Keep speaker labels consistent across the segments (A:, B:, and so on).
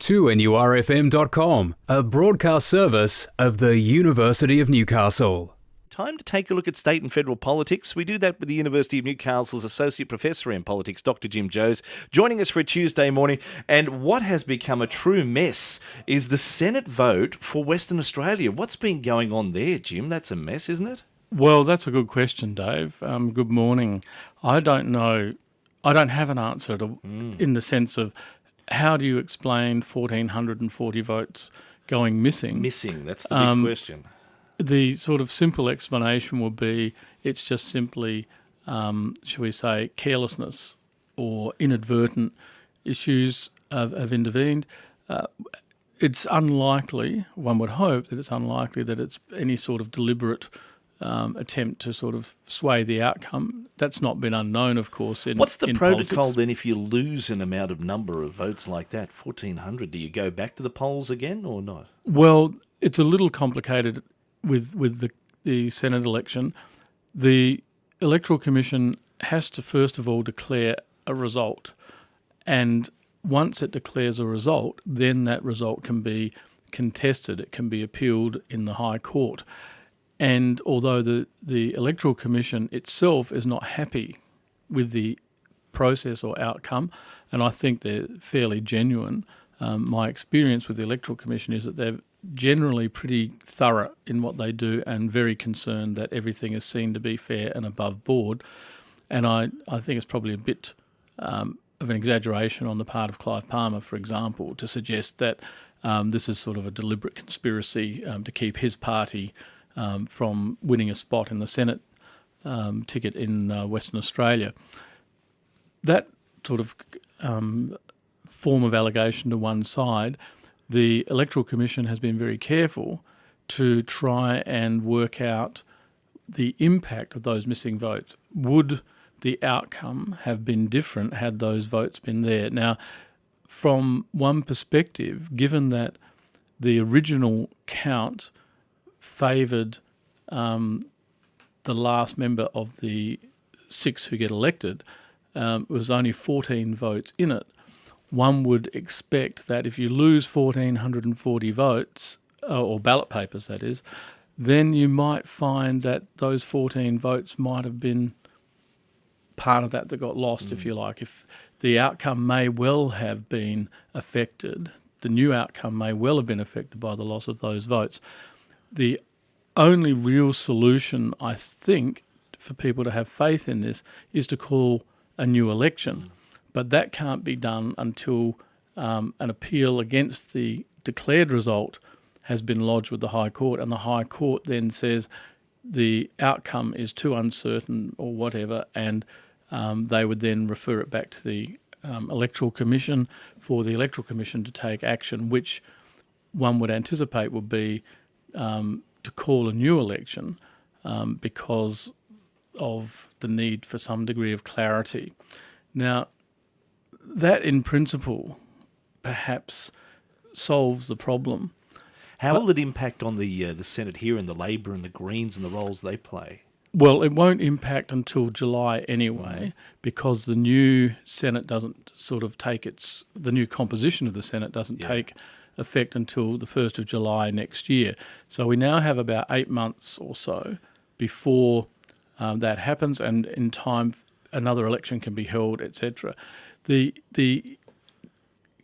A: 2NURFM.com, a broadcast service of the University of Newcastle.
B: Time to take a look at state and federal politics. We do that with the University of Newcastle's Associate Professor in Politics, Dr. Jim Joes, joining us for a Tuesday morning. And what has become a true mess is the Senate vote for Western Australia. What's been going on there, Jim? That's a mess, isn't it?
C: Well, that's a good question, Dave. Good morning. I don't know. I don't have an answer in the sense of how do you explain 1,440 votes going missing?
B: Missing, that's the big question.
C: The sort of simple explanation would be it's just simply, shall we say, carelessness or inadvertent issues have intervened. It's unlikely, one would hope that it's unlikely that it's any sort of deliberate attempt to sort of sway the outcome. That's not been unknown, of course, in
B: What's the
C: in
B: protocol
C: politics.
B: then if you lose an amount of number of votes like that, 1,400? Do you go back to the polls again or not?
C: Well, it's a little complicated with the Senate election. The Electoral Commission has to first of all declare a result, and once it declares a result, then that result can be contested. It can be appealed in the High Court. And although the Electoral Commission itself is not happy with the process or outcome, and I think they're fairly genuine, my experience with the Electoral Commission is that they're generally pretty thorough in what they do and very concerned that everything is seen to be fair and above board. And I think it's probably a bit of an exaggeration on the part of Clive Palmer, for example, to suggest that this is sort of a deliberate conspiracy to keep his party from winning a spot in the Senate ticket in Western Australia. That sort of form of allegation to one side, the Electoral Commission has been very careful to try and work out the impact of those missing votes. Would the outcome have been different had those votes been there? Now, from one perspective, given that the original count favoured the last member of the 6 who get elected, was only 14 votes in it, one would expect that if you lose 1,440 votes, or ballot papers that is, then you might find that those 14 votes might have been part of that got lost, if you like. If the outcome may well have been affected, the new outcome may well have been affected by the loss of those votes. The only real solution, I think, for people to have faith in this is to call a new election. But that can't be done until an appeal against the declared result has been lodged with the High Court, and the High Court then says the outcome is too uncertain or whatever, and they would then refer it back to the Electoral Commission for the Electoral Commission to take action, which one would anticipate would be to call a new election because of the need for some degree of clarity. Now, that in principle perhaps solves the problem.
B: How will it impact on the Senate here and the Labor and the Greens and the roles they play?
C: Well, it won't impact until July anyway, because the new Senate doesn't sort of take the new composition of the Senate doesn't take effect until the 1st of July next year. So we now have about 8 months or so before that happens, and in time another election can be held, etc. The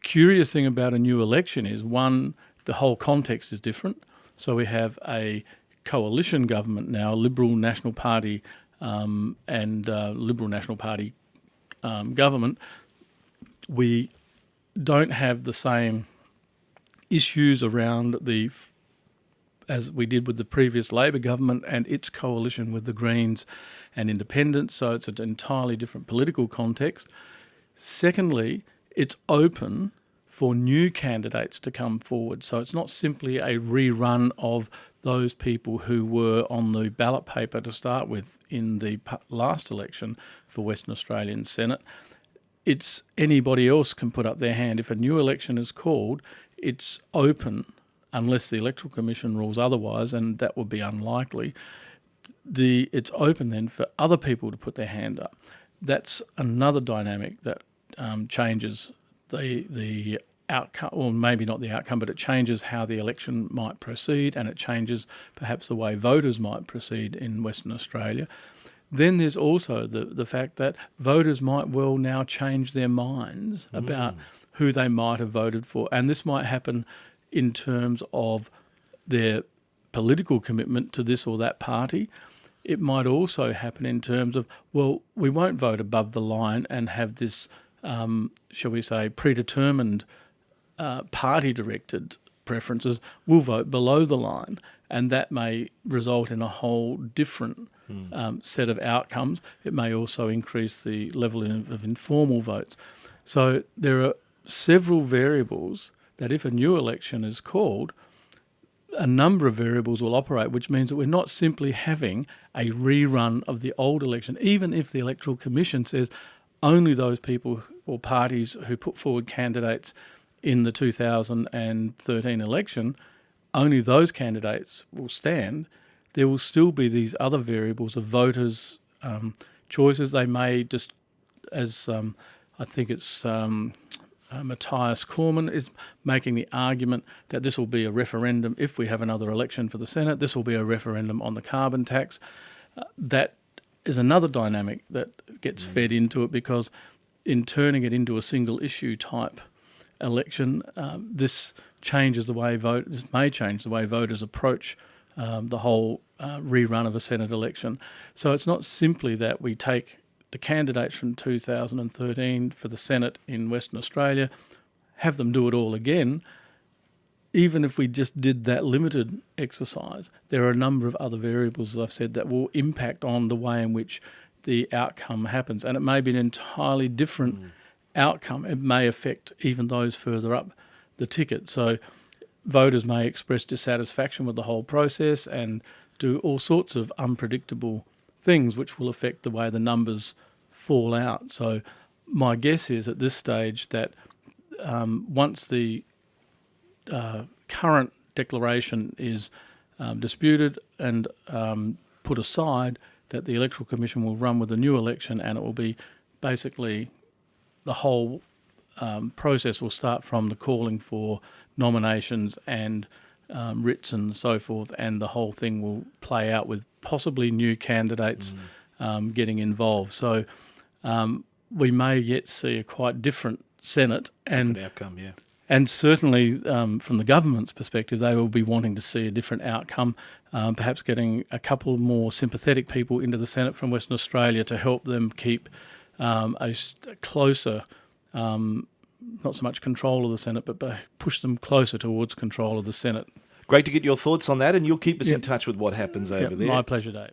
C: curious thing about a new election is, one, the whole context is different. So we have a coalition government now, Liberal National Party and Liberal National Party government. We don't have the same issues around as we did with the previous Labor government and its coalition with the Greens and Independents, so it's an entirely different political context. Secondly, it's open for new candidates to come forward, so it's not simply a rerun of those people who were on the ballot paper to start with in the last election for Western Australian Senate. It's anybody else can put up their hand. If a new election is called, it's open, unless the Electoral Commission rules otherwise, and that would be unlikely. It's open then for other people to put their hand up. That's another dynamic that changes the outcome, or maybe not the outcome, but it changes how the election might proceed, and it changes perhaps the way voters might proceed in Western Australia. Then there's also the fact that voters might well now change their minds about who they might have voted for. And this might happen in terms of their political commitment to this or that party. It might also happen in terms of, well, we won't vote above the line and have this, shall we say, predetermined party-directed preferences. We'll vote below the line, and that may result in a whole different set of outcomes. It may also increase the level of informal votes. So there are several variables that if a new election is called, a number of variables will operate, which means that we're not simply having a rerun of the old election, even if the Electoral Commission says only those people or parties who put forward candidates in the 2013 election, only those candidates will stand. There will still be these other variables of voters' choices. They may just, as I think it's Matthias Cormann is making the argument that this will be a referendum if we have another election for the Senate. This will be a referendum on the carbon tax. That is another dynamic that gets fed into it, because in turning it into a single issue type election, this changes the way this may change the way voters approach the whole rerun of a Senate election. So it's not simply that we take the candidates from 2013 for the Senate in Western Australia, have them do it all again. Even if we just did that limited exercise, there are a number of other variables, as I've said, that will impact on the way in which the outcome happens. And it may be an entirely different outcome. It may affect even those further up the ticket. So voters may express dissatisfaction with the whole process and do all sorts of unpredictable things which will affect the way the numbers fall out. So my guess is at this stage that once the current declaration is disputed and put aside, that the Electoral Commission will run with a new election, and it will be basically the whole process will start from the calling for nominations and writs and so forth, and the whole thing will play out with possibly new candidates getting involved. So we may yet see a quite different Senate, and
B: different outcome, yeah.
C: And certainly from the government's perspective, they will be wanting to see a different outcome, perhaps getting a couple more sympathetic people into the Senate from Western Australia to help them keep a closer, not so much control of the Senate, but push them closer towards control of the Senate.
B: Great to get your thoughts on that, and you'll keep us in touch with what happens over there.
C: My pleasure, Dave.